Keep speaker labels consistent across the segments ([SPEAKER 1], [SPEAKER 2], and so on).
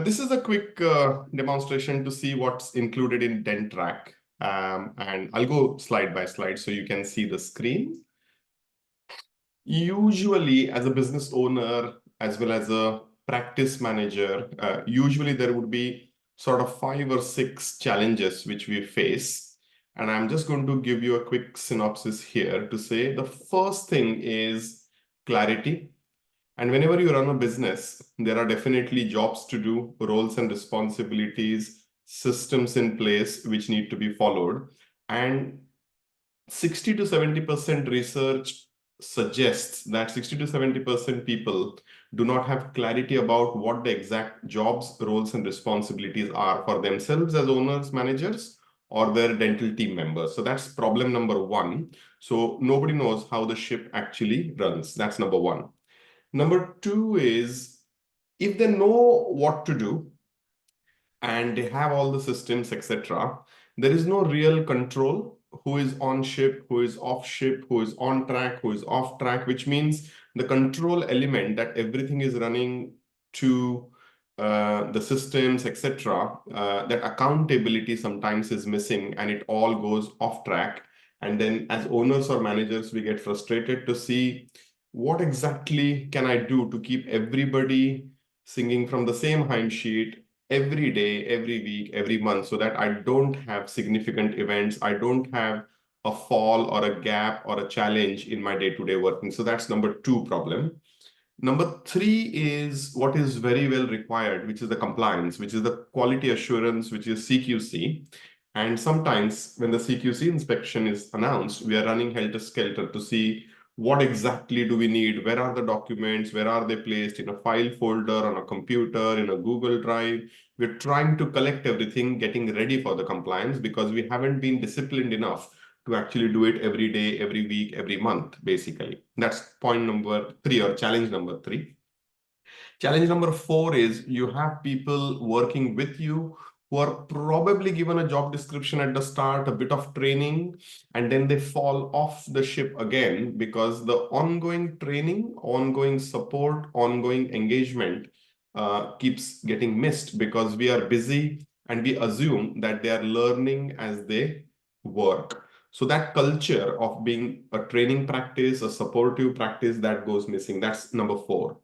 [SPEAKER 1] This is a quick demonstration to see what's included in DenTTrack. And I'll go slide by slide so you can see the screen. Usually, as a business owner, as well as a practice manager, usually there would be sort of 5 or 6 challenges which we face. And I'm just going to give you a quick synopsis here to say the first thing is clarity. And whenever you run a business, there are definitely jobs to do, roles and responsibilities, systems in place which need to be followed. And 60 to 70% research suggests that 60 to 70% people do not have clarity about what the exact jobs, roles, and responsibilities are for themselves as owners, managers, or their dental team members. So that's problem number 1. So nobody knows how the ship actually runs. That's number 1. Number 2 is if they know what to do and they have all the systems, etc., there is no real control who is on ship, who is off ship, who is on track, who is off track, which means the control element that everything is running to the systems, etc., that accountability sometimes is missing and it all goes off track. And then as owners or managers, we get frustrated to see what exactly can I do to keep everybody singing from the same hymn sheet every day, every week, every month, so that I don't have significant events, I don't have a fall or a gap or a challenge in my day-to-day working. So that's number 2 problem. Number 3 is what is very well required, which is the compliance, which is the quality assurance, which is CQC. And sometimes when the CQC inspection is announced, we are running helter-skelter to see what exactly do we need, where are the documents, where are they placed in a file folder, on a computer, in a Google Drive. We're trying to collect everything, getting ready for the compliance because we haven't been disciplined enough to actually do it every day, every week, every month, basically. That's point number 3 or challenge number 3. Challenge number 4 is you have people working with you who are probably given a job description at the start, a bit of training, and then they fall off the ship again because the ongoing training, ongoing support, ongoing engagement keeps getting missed because we are busy and we assume that they are learning as they work. So that culture of being a training practice, a supportive practice, that goes missing. That's number 4.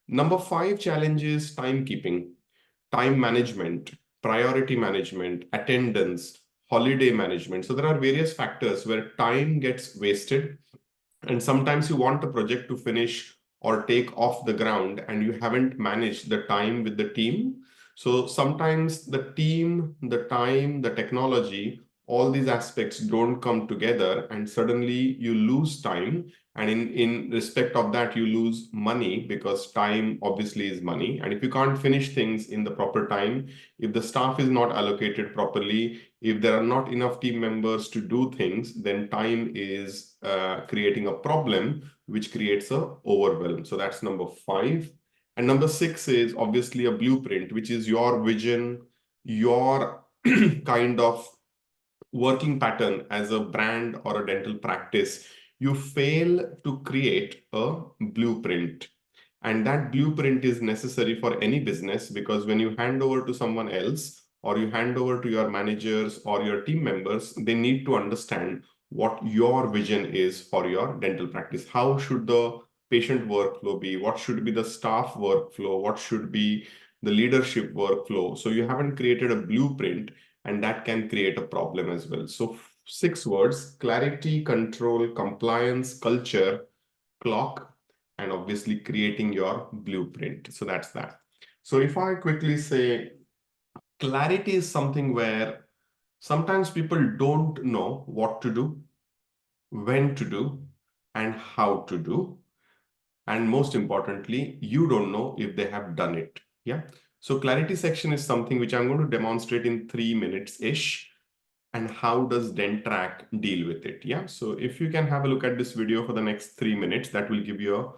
[SPEAKER 1] Number 5 challenge is timekeeping, time management, priority management, attendance, holiday management. So there are various factors where time gets wasted. And sometimes you want a project to finish or take off the ground and you haven't managed the time with the team. So sometimes the team, the time, the technology, all these aspects don't come together and suddenly you lose time. And in respect of that, you lose money because time obviously is money. And if you can't finish things in the proper time, if the staff is not allocated properly, if there are not enough team members to do things, then time is creating a problem, which creates a overwhelm. So that's number 5. And number 6 is obviously a blueprint, which is your vision, your kind of working pattern as a brand or a dental practice. You fail to create a blueprint. And that blueprint is necessary for any business because when you hand over to someone else or you hand over to your managers or your team members, they need to understand what your vision is for your dental practice. How should the patient workflow be? What should be the staff workflow? What should be the leadership workflow? So you haven't created a blueprint, and that can create a problem as well. So 6 words: clarity, control, compliance, culture, clock, and obviously creating your blueprint. So that's that. So if I quickly say, clarity is something where sometimes people don't know what to do, when to do, and how to do. And most importantly, you don't know if they have done it. Yeah. So clarity section is something which I'm going to demonstrate in 3 minutes-ish. And how does DenTTrack deal with it? Yeah. So if you can have a look at this video for the next 3 minutes, that will give you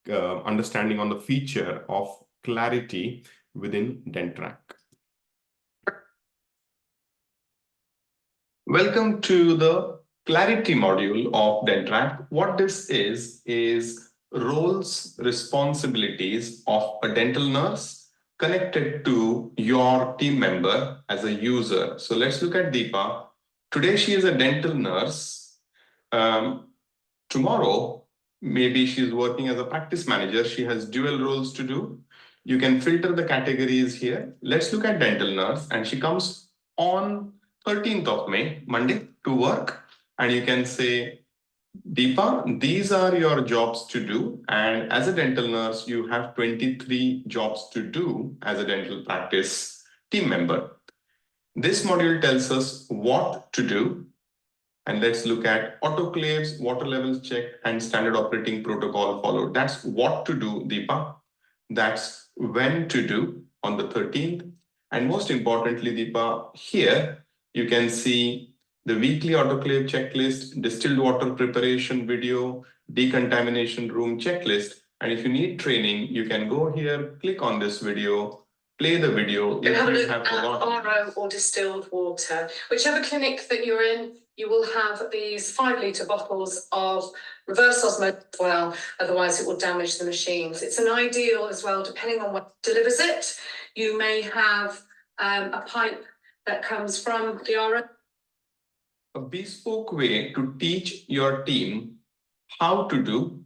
[SPEAKER 1] a understanding on the feature of clarity within DenTTrack. Welcome to the clarity module of DenTTrack. What this is roles, responsibilities of a dental nurse, connected to your team member as a user. So let's look at Deepa. Today, she is a dental nurse. Tomorrow, maybe she's working as a practice manager. She has dual roles to do. You can filter the categories here. Let's look at dental nurse, and she comes on 13th of May, Monday, to work. And you can say, Deepa, these are your jobs to do. And as a dental nurse, you have 23 jobs to do as a dental practice team member. This module tells us what to do. And let's look at autoclaves, water levels checked, and standard operating protocol followed. That's what to do, Deepa. That's when to do on the 13th. And most importantly, Deepa, here you can see the weekly autoclave checklist, distilled water preparation video, decontamination room checklist. And if you need training, you can go here, click on this video, play the video.
[SPEAKER 2] If have a look at RO or distilled water. Whichever clinic that you're in, you will have these 5 litre bottles of reverse osmosis as well, otherwise it will damage the machines. It's an ideal as well, depending on what delivers it. You may have a pipe that comes from the RO.
[SPEAKER 1] A bespoke way to teach your team how to do,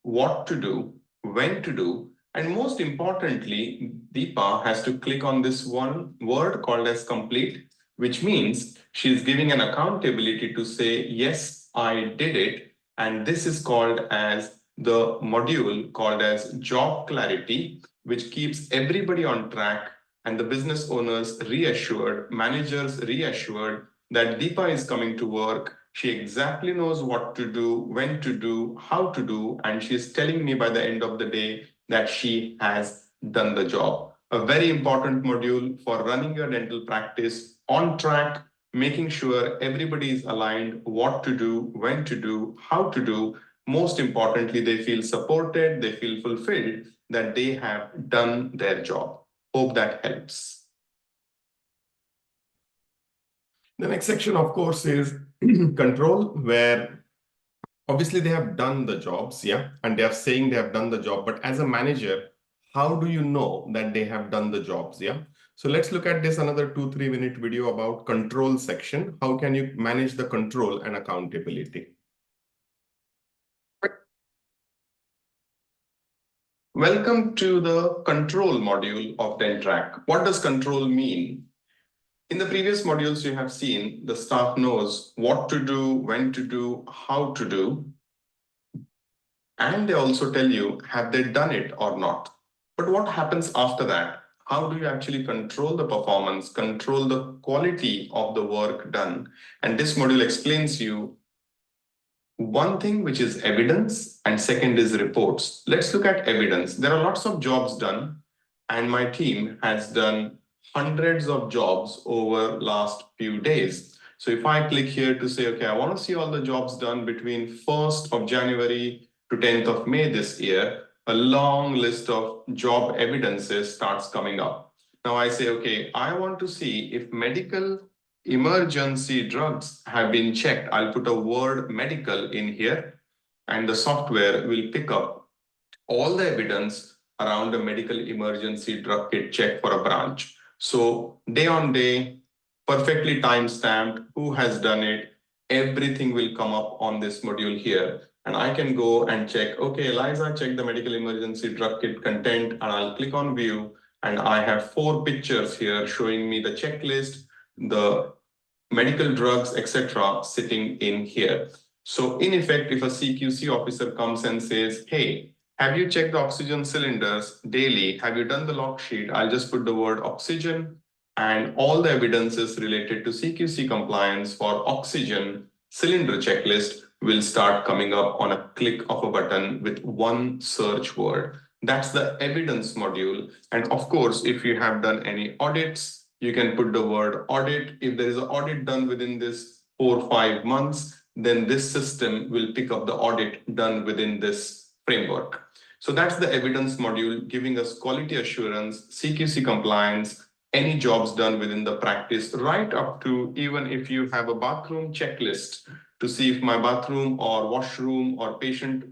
[SPEAKER 1] what to do, when to do, and most importantly, Deepa has to click on this one word called as complete, which means she's giving an accountability to say, yes, I did it. And this is called as the module called as job clarity, which keeps everybody on track and the business owners reassured, managers reassured that Deepa is coming to work. She exactly knows what to do, when to do, how to do, and she's telling me by the end of the day that she has done the job. A very important module for running your dental practice on track, making sure everybody is aligned, what to do, when to do, how to do. Most importantly, they feel supported, they feel fulfilled that they have done their job. Hope that helps. The next section, of course, is control, where obviously they have done the jobs, yeah, and they are saying they have done the job. But as a manager, how do you know that they have done the jobs, yeah? So let's look at this another 2-3 minute video about control section. How can you manage the control and accountability? Welcome to the control module of DenTTrack. What does control mean? In the previous modules, you have seen the staff knows what to do, when to do, how to do. And they also tell you, have they done it or not? But what happens after that? How do you actually control the performance, control the quality of the work done? And this module explains you one thing, which is evidence, and second is reports. Let's look at evidence. There are lots of jobs done, and my team has done hundreds of jobs over last few days. So if I click here to say, okay, I want to see all the jobs done between 1st of January to 10th of May this year, a long list of job evidences starts coming up. Now I say, okay, I want to see if medical emergency drugs have been checked. I'll put a word medical in here, and the software will pick up all the evidence around a medical emergency drug kit check for a branch. So day on day, perfectly time-stamped, who has done it, everything will come up on this module here. And I can go and check, okay, Eliza checked the medical emergency drug kit content, and I'll click on view, and I have 4 pictures here showing me the checklist, the medical drugs, etc., sitting in here. So in effect, if a CQC officer comes and says, hey, have you checked the oxygen cylinders daily? Have you done the log sheet? I'll just put the word oxygen, and all the evidences related to CQC compliance for oxygen cylinder checklist will start coming up on a click of a button with one search word. That's the evidence module. And of course, if you have done any audits, you can put the word audit. If there is an audit done within this 4 or 5 months, then this system will pick up the audit done within this framework. So that's the evidence module, giving us quality assurance, CQC compliance, any jobs done within the practice, right up to even if you have a bathroom checklist to see if my bathroom or washroom or patient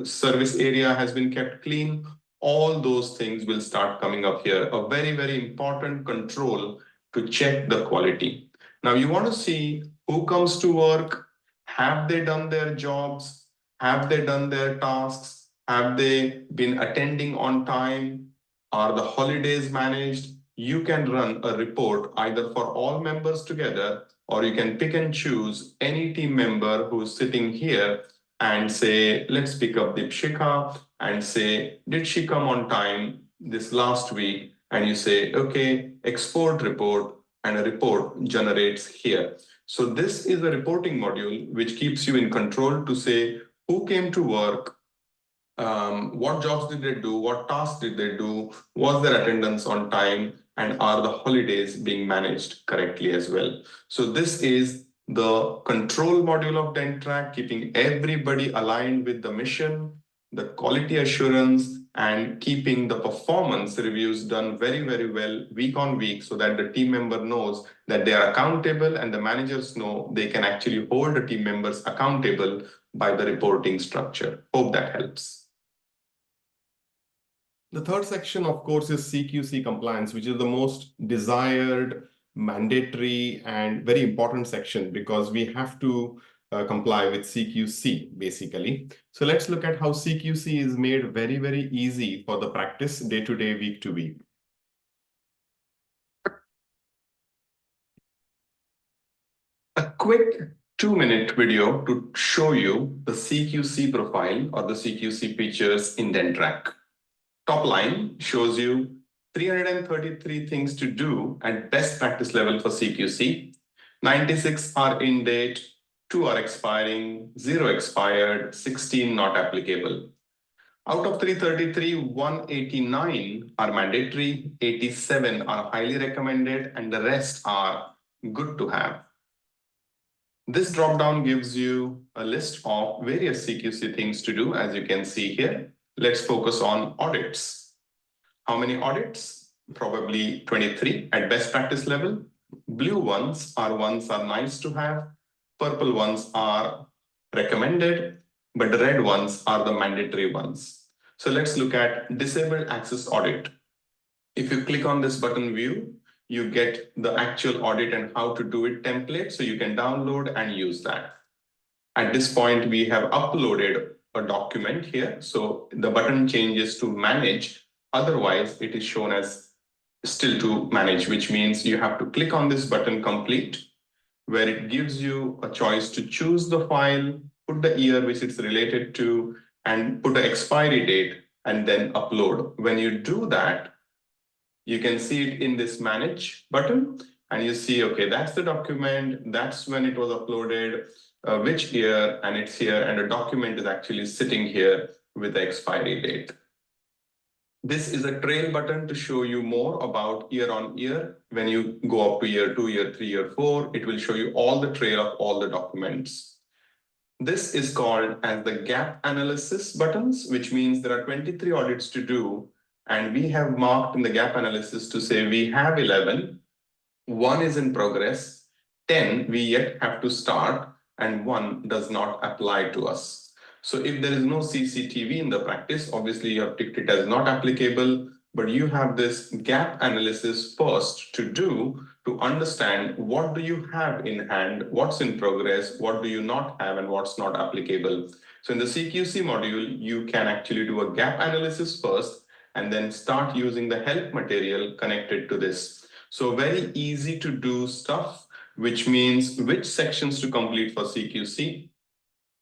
[SPEAKER 1] service area has been kept clean. all those things will start coming up here. A very, very important control to check the quality. Now you want to see who comes to work, have they done their jobs, have they done their tasks, have they been attending on time, are the holidays managed. You can run a report either for all members together, or you can pick and choose any team member who's sitting here and say, let's pick up Deepshika and say, did she come on time this last week? And you say, okay, export report, and a report generates here. So this is a reporting module which keeps you in control to say who came to work, what jobs did they do, what tasks did they do, was their attendance on time, and are the holidays being managed correctly as well. So this is the control module of DenTTrack, keeping everybody aligned with the mission, the quality assurance, and keeping the performance reviews done very, very well week on week, so that the team member knows that they are accountable, and the managers know they can actually hold the team members accountable by the reporting structure. Hope that helps. The third section, of course, is CQC compliance, which is the most desired, mandatory, and very important section because we have to comply with CQC, basically. So let's look at how CQC is made very, very easy for the practice day to day, week to week. A quick 2-minute video to show you the CQC profile or the CQC features in DenTTrack. Top line shows you 333 things to do at best practice level for CQC. 96 are in date, 2 are expiring, 0 expired, 16 not applicable. Out of 333, 189 are mandatory, 87 are highly recommended, and the rest are good to have. This drop-down gives you a list of various CQC things to do, as you can see here. Let's focus on audits. How many audits? Probably 23 at best practice level. Blue ones are nice to have. Purple ones are recommended, but the red ones are the mandatory ones. So let's look at disabled access audit. If you click on this button view, you get the actual audit and how to do it template, so you can download and use that. At this point, we have uploaded a document here. So the button changes to manage. Otherwise, it is shown as still to manage, which means you have to click on this button complete, where it gives you a choice to choose the file, put the year which it's related to, and put the expiry date, and then upload. When you do that, you can see it in this manage button, and you see, okay, that's the document, that's when it was uploaded, which year, and it's here, and the document is actually sitting here with the expiry date. This is a trail button to show you more about year on year. When you go up to year 2, year 3, year 4, it will show you all the trail of all the documents. This is called as the gap analysis buttons, which means there are 23 audits to do. And we have marked in the gap analysis to say we have 11, 1 is in progress, 10 we yet have to start, and 1 does not apply to us. So if there is no CCTV in the practice, obviously you have ticked it as not applicable, but you have this gap analysis first to do to understand what do you have in hand, what's in progress, what do you not have, and what's not applicable. So in the CQC module, you can actually do a gap analysis first and then start using the help material connected to this. So very easy to do stuff, which means which sections to complete for CQC.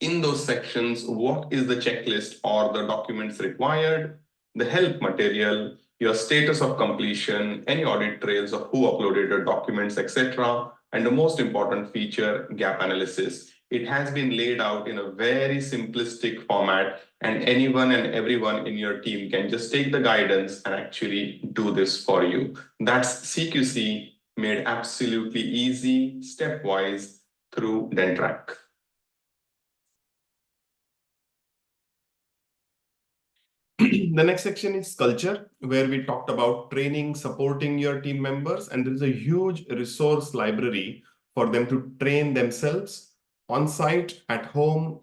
[SPEAKER 1] In those sections, what is the checklist or the documents required, the help material, your status of completion, any audit trails of who uploaded your documents, etc. And the most important feature, gap analysis. It has been laid out in a very simplistic format, and anyone and everyone in your team can just take the guidance and actually do this for you. That's CQC made absolutely easy, stepwise through DenTTrack. The next section is culture, where we talked about training, supporting your team members, and there is a huge resource library for them to train themselves on site, at home,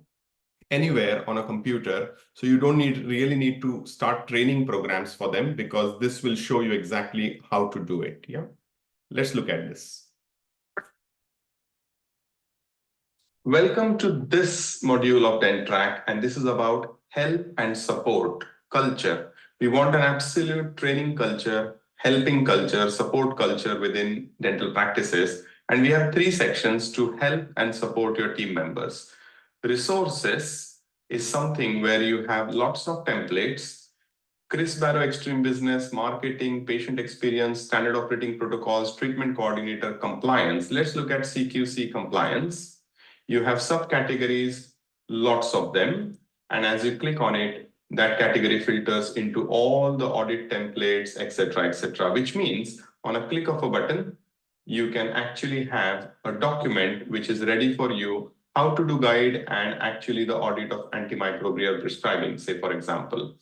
[SPEAKER 1] anywhere on a computer. So you don't really need to start training programs for them, because this will show you exactly how to do it. Yeah. Let's look at this. Welcome to this module of DenTTrack, and this is about help and support culture. We want an absolute training culture, helping culture, support culture within dental practices. And we have 3 sections to help and support your team members. Resources is something where you have lots of templates. Chris Barrow, Extreme Business, Marketing, Patient Experience, Standard Operating Protocols, Treatment Coordinator, Compliance. Let's look at CQC compliance. You have subcategories, lots of them. And as you click on it, that category filters into all the audit templates, etc., which means on a click of a button, you can actually have a document which is ready for you, how to do guide and actually the audit of antimicrobial prescribing, say, for example.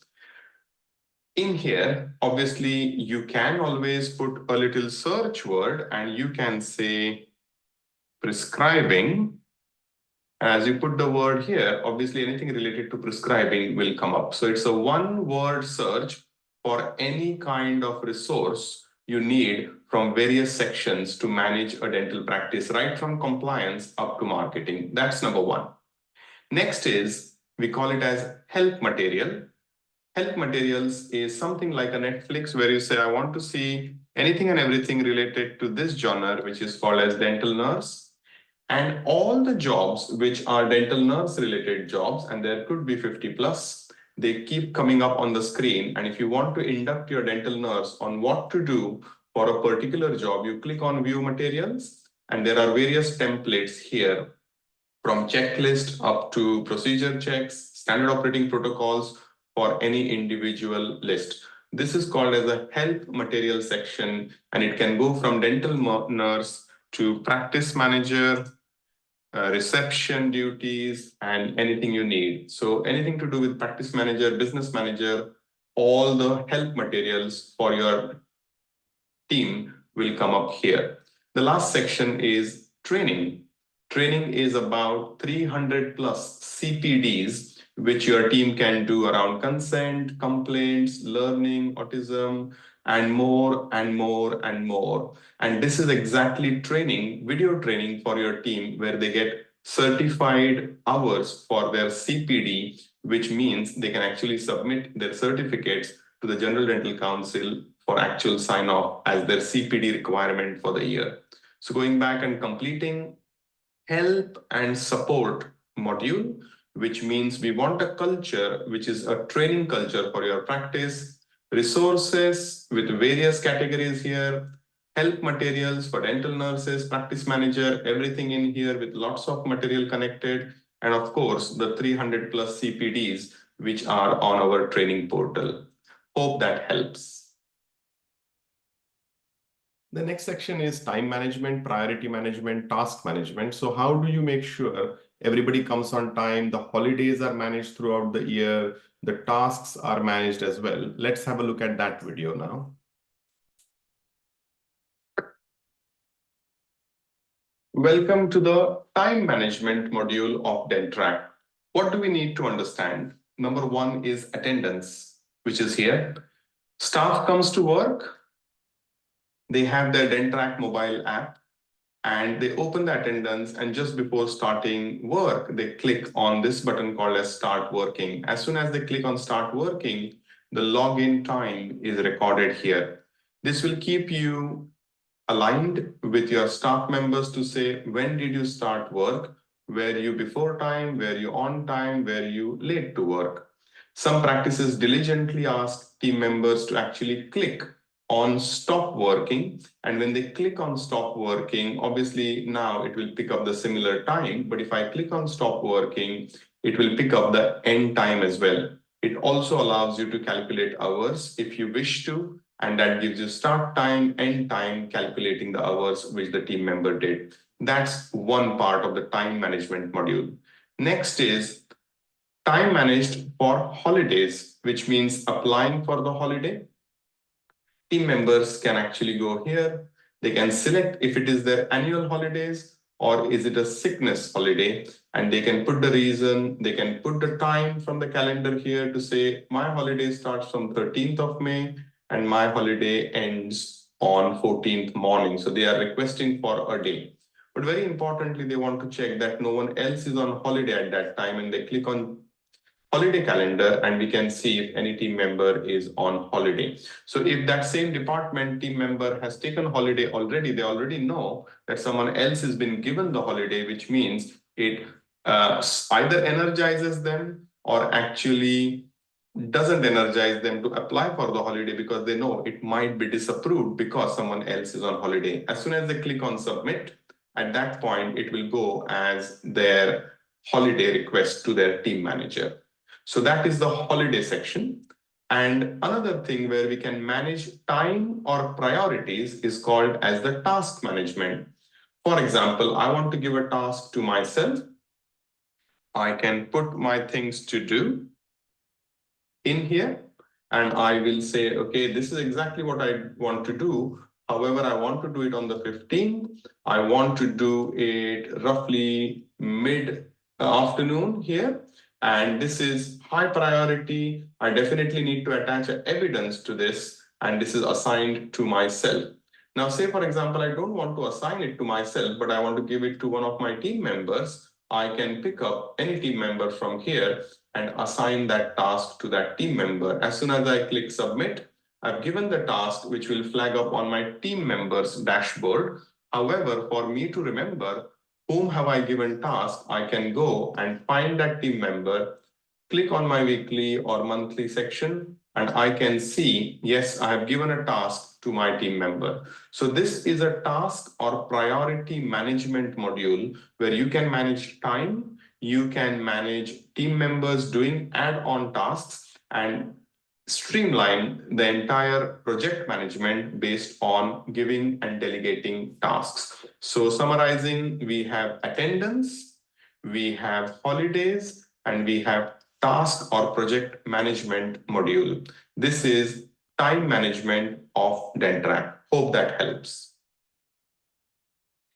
[SPEAKER 1] In here, obviously, you can always put a little search word and you can say prescribing. As you put the word here, obviously anything related to prescribing will come up. So it's a one-word search for any kind of resource you need from various sections to manage a dental practice, right from compliance up to marketing. That's number 1. Next is, we call it as help material. Help materials is something like a Netflix where you say, I want to see anything and everything related to this genre, which is called as dental nurse. And all the jobs which are dental nurse related jobs, and there could be 50 plus, they keep coming up on the screen. And if you want to induct your dental nurse on what to do for a particular job, you click on view materials, and there are various templates here from checklist up to procedure checks, standard operating protocols for any individual list. This is called as a help material section, and it can go from dental nurse to practice manager, reception duties, and anything you need. So anything to do with practice manager, business manager, all the help materials for your team will come up here. The last section is training. Training is about 300 plus CPDs, which your team can do around consent, complaints, learning, autism, and more and more and more. And this is exactly training, video training for your team, where they get certified hours for their CPD, which means they can actually submit their certificates to the General Dental Council for actual sign off as their CPD requirement for the year. So going back and completing help and support module, which means we want a culture which is a training culture for your practice, resources with various categories here, help materials for dental nurses, practice manager, everything in here with lots of material connected, and of course the 300 plus CPDs which are on our training portal. Hope that helps. The next section is time management, priority management, task management. So how do you make sure everybody comes on time, the holidays are managed throughout the year, the tasks are managed as well? Let's have a look at that video now. Welcome to the time management module of DenTTrack. What do we need to understand? Number 1 is attendance, which is here. Staff comes to work. They have their DenTTrack mobile app and they open the attendance, and just before starting work, they click on this button called as Start Working. As soon as they click on Start Working, the login time is recorded here. This will keep you aligned with your staff members to say, when did you start work? Were you before time? Were you on time? Were you late to work? Some practices diligently ask team members to actually click on stop working, and when they click on stop working, obviously now it will pick up the similar time, but if I click on stop working, it will pick up the end time as well. It also allows you to calculate hours if you wish to, and that gives you start time, end time, calculating the hours which the team member did. That's one part of the time management module. Next is time managed for holidays, which means applying for the holiday. Team members can actually go here. They can select if it is their annual holidays or is it a sickness holiday, and they can put the reason, they can put the time from the calendar here to say, my holiday starts from 13th of May and my holiday ends on 14th morning. So they are requesting for a day. But very importantly, they want to check that no one else is on holiday at that time, and they click on holiday calendar and we can see if any team member is on holiday. So if that same department team member has taken holiday already, they already know that someone else has been given the holiday, which means it either energizes them or actually doesn't energize them to apply for the holiday, because they know it might be disapproved because someone else is on holiday. As soon as they click on submit, at that point, it will go as their holiday request to their team manager. So that is the holiday section. And another thing where we can manage time or priorities is called as the task management. For example, I want to give a task to myself. I can put my things to do in here, and I will say, okay, this is exactly what I want to do. However, I want to do it on the 15th. I want to do it roughly mid-afternoon here. And this is high priority. I definitely need to attach evidence to this, and this is assigned to myself. Now, say, for example, I don't want to assign it to myself, but I want to give it to one of my team members. I can pick up any team member from here and assign that task to that team member. As soon as I click submit, I've given the task, which will flag up on my team member's dashboard. However, for me to remember whom have I given task, I can go and find that team member, click on my weekly or monthly section, and I can see, yes, I have given a task to my team member. So this is a task or priority management module where you can manage time, you can manage team members doing add-on tasks, and streamline the entire project management based on giving and delegating tasks. So summarizing, we have attendance, we have holidays, and we have task or project management module. This is time management of DenTTrack. Hope that helps.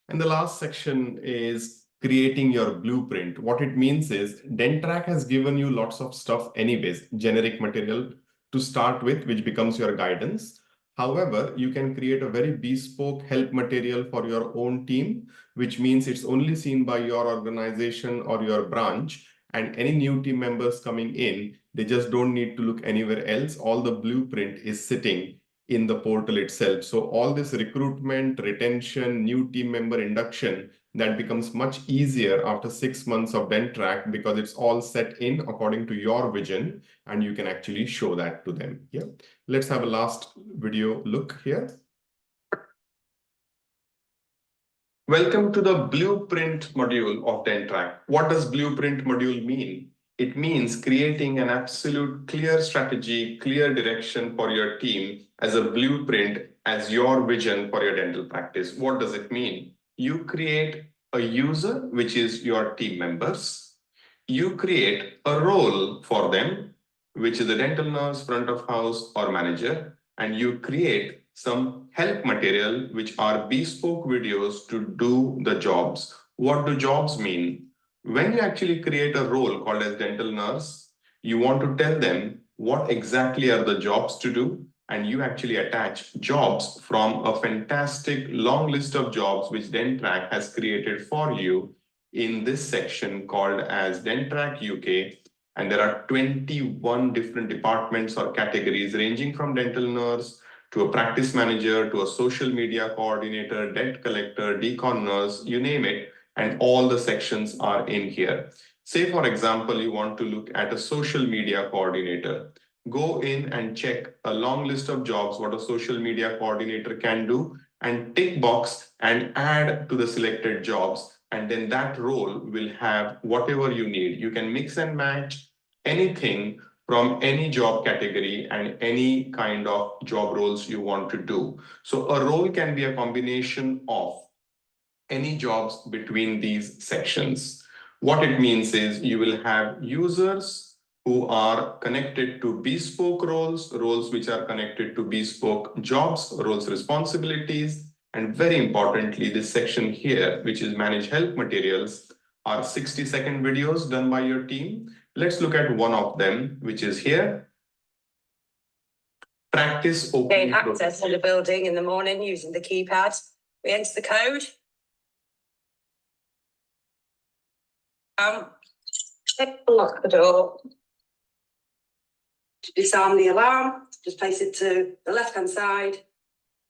[SPEAKER 1] And the last section is creating your blueprint. What it means is DenTTrack has given you lots of stuff anyways, generic material to start with, which becomes your guidance. However, you can create a very bespoke help material for your own team, which means it's only seen by your organization or your branch, and any new team members coming in, they just don't need to look anywhere else. All the blueprint is sitting in the portal itself. So all this recruitment, retention, new team member induction, that becomes much easier after 6 months of DenTTrack, because it's all set in according to your vision and you can actually show that to them. Yeah. Let's have a last video look here. Welcome to the blueprint module of DenTTrack. What does blueprint module mean? It means creating an absolute clear strategy, clear direction for your team as a blueprint, as your vision for your dental practice. What does it mean? You create a user, which is your team members. You create a role for them, which is a dental nurse, front of house, or manager, and you create some help material, which are bespoke videos to do the jobs. What do jobs mean? When you actually create a role called as dental nurse, you want to tell them what exactly are the jobs to do, and you actually attach jobs from a fantastic long list of jobs which DenTTrack has created for you in this section called as DenTTrack UK. And there are 21 different departments or categories ranging from dental nurse to a practice manager to a social media coordinator, debt collector, decon nurse, you name it, and all the sections are in here. Say, for example, you want to look at a social media coordinator. Go in and check a long list of jobs, what a social media coordinator can do, and tick box and add to the selected jobs. And then that role will have whatever you need. You can mix and match anything from any job category and any kind of job roles you want to do. So a role can be a combination of any jobs between these sections. What it means is you will have users who are connected to bespoke roles, roles which are connected to bespoke jobs, roles responsibilities, and very importantly, this section here, which is manage help materials, are 60-second videos done by your team. Let's look at one of them, which is here. Practice opening
[SPEAKER 3] Gain access to the building in the morning using the keypad. We enter the code. Lock the door. To disarm the alarm, just place it to the left-hand side.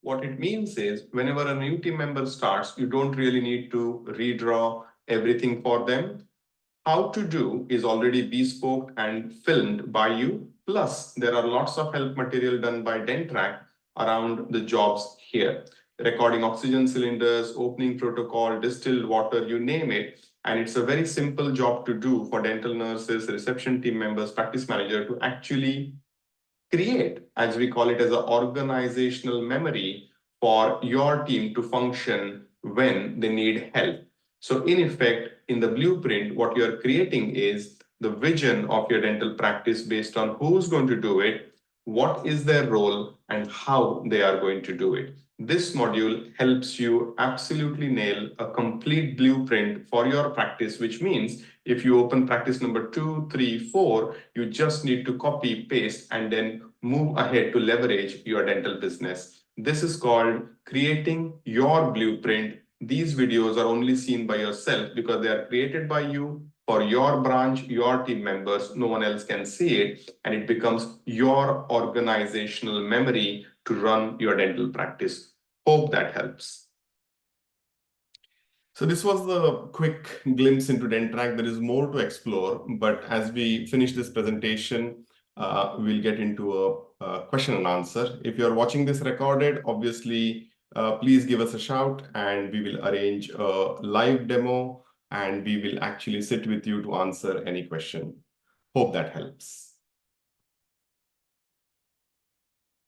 [SPEAKER 1] What it means is whenever a new team member starts, you don't really need to redraw everything for them. How to do is already bespoke and filmed by you. Plus, there are lots of help material done by DenTTrack around the jobs here. Recording oxygen cylinders, opening protocol, distilled water, you name it. And it's a very simple job to do for dental nurses, reception team members, practice manager to actually create, as we call it, as an organizational memory for your team to function when they need help. So in effect, in the blueprint, what you're creating is the vision of your dental practice based on who's going to do it, what is their role, and how they are going to do it. This module helps you absolutely nail a complete blueprint for your practice, which means if you open practice number 2, 3, 4, you just need to copy, paste, and then move ahead to leverage your dental business. This is called creating your blueprint. These videos are only seen by yourself because they are created by you for your branch, your team members. No one else can see it, and it becomes your organizational memory to run your dental practice. Hope that helps. So this was the quick glimpse into DenTTrack. There is more to explore, but as we finish this presentation, we'll get into a question and answer. If you're watching this recorded, obviously, please give us a shout and we will arrange a live demo and we will actually sit with you to answer any question. Hope that helps.